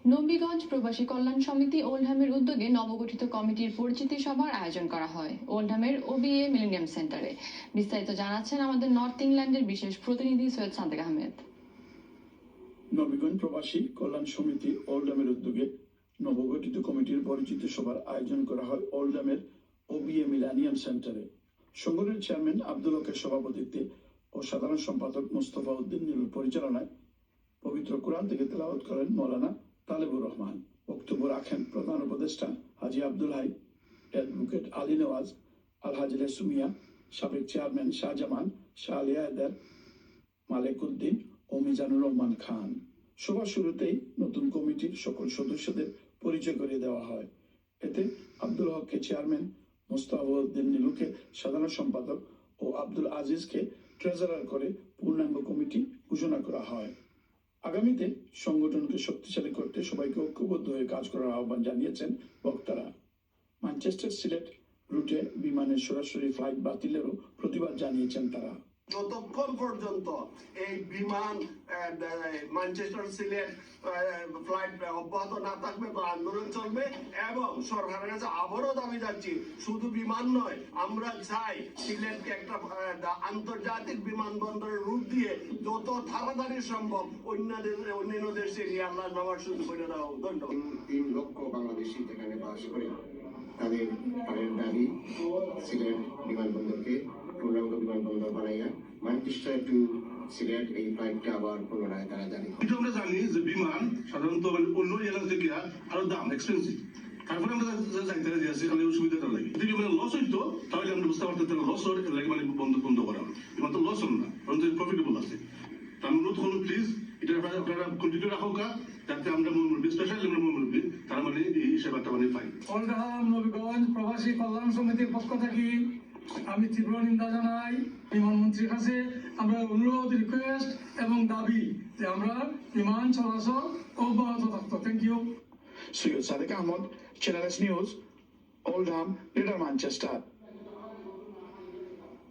নবীগঞ্জ প্রবাসী কল্যাণ সমিতি ওল্ডহামের উদ্যোগে নবগঠিত কমিটির পরিচিতি সভার আয়োজন করা হয় ওল্ডহামের ওবিএ মিলেনিয়াম সেন্টারে। বিস্তারিত জানাচ্ছেন আমাদের নর্থ ইংল্যান্ডের বিশেষ প্রতিনিধি সৈয়দ সাদেক আহমেদ। নবীগঞ্জ প্রবাসী কল্যাণ সমিতি ওল্ডহামের উদ্যোগে নবগঠিত কমিটির পরিচিতি সভার আয়োজন করা হয় ওল্ডহামের ওবিএ মিলেনিয়াম সেন্টারে। সংগঠনের চেয়ারম্যান আব্দুল হকের সভাপতিত্বে ও সাধারণ সম্পাদক মোস্তফা উদ্দিন নীলুর পরিচালনায় পবিত্র কোরআন থেকে তেলাওয়াত করেন মৌলানা তালেবুর রহমান। বক্তব্য রাখেন প্রধান উপদেষ্টা হাজি আব্দুল হাই, অ্যাডভোকেট আলী নওয়াজ, আলহাজ রেসুমিয়া, সাবেক চেয়ারম্যান শাহজামান, শাহ আলিয়াদার, মালেক উদ্দিন ও মিজানুর রহমান খান। সভা শুরুতেই নতুন কমিটির সকল সদস্যদের পরিচয় করিয়ে দেওয়া হয়। এতে আব্দুল হককে চেয়ারম্যান, মোস্তফা উদ্দিন নীলুকে সাধারণ সম্পাদক ও আব্দুল আজিজকে ট্রেজারার করে পূর্ণাঙ্গ কমিটি ঘোষণা করা হয়। আগামীতে সংগঠনকে শক্তিশালী করতে সবাইকে ঐক্যবদ্ধ হয়ে কাজ করার আহ্বান জানিয়েছেন বক্তারা। ম্যানচেস্টার সিলেট রুটে বিমানের সরাসরি ফ্লাইট বাতিলেরও প্রতিবাদ জানিয়েছেন তারা। যতক্ষণ পর্যন্ত এই বিমান ম্যানচেস্টার সিলেট ফ্লাইট অব্যাহত না থাকবে তো আন্দোলন চলবে। এবং সরকারের কাছে আবারও দাবি যাচ্ছি, শুধু বিমান নয়, আমরা চাই সিলেটকে একটা আন্তর্জাতিক বিমানবন্দরের রুট দিয়ে যত তাড়াতাড়ি সম্ভব অন্যান্য দেশে নিয়ে আল্লাহ নামার শুরু করে দেওয়া। ধন্যবাদ। 3 লক্ষ বাংলাদেশি এখানে বাস করে তাদের দাবি সিলেট বিমানবন্দরকে পূর্ণাঙ্গ বিমানবন্দর বানাইয়া ম্যানচেস্টার টু সিলেট এই ফ্লাইটটা আবার পুনরায় তারা জানি। এটা আমরা জানি যে বিমান সাধারণত অন্য এলাকা থেকে আরো দাম এক্সপেন্সিভ, তারপরে আমরা যাইতে আছি খালি সুবিধাটা লাগে। যদি মানে লস হইতো তাহলে আমরা বুঝতে পারতাম তাহলে লস লাগে মানে বন্ধ করা। বিমান তো লস হল না, কারণ প্রফিটেবল আছে। আমি অনুরোধ করুন প্লিজ এটা আপনারা কন্টিনিউ রাখো যাতে আমরা স্পেশালি আমরা মুরব্বী তারা মানে এই সেবাটা মানে পাই। ওল্ডহাম নবীগঞ্জ প্রবাসী কল্যাণ সমিতির পক্ষ থেকে আমি তীব্র নিন্দা জানাই। বিমানমন্ত্রীর কাছে আমরা অনুরোধ, রিকোয়েস্ট এবং দাবি যে আমরা বিমান চলাচল অব্যাহত থাকতো। Thank you. Syed Sadek Ahmed, channel S news, Oldham, Greater Manchester.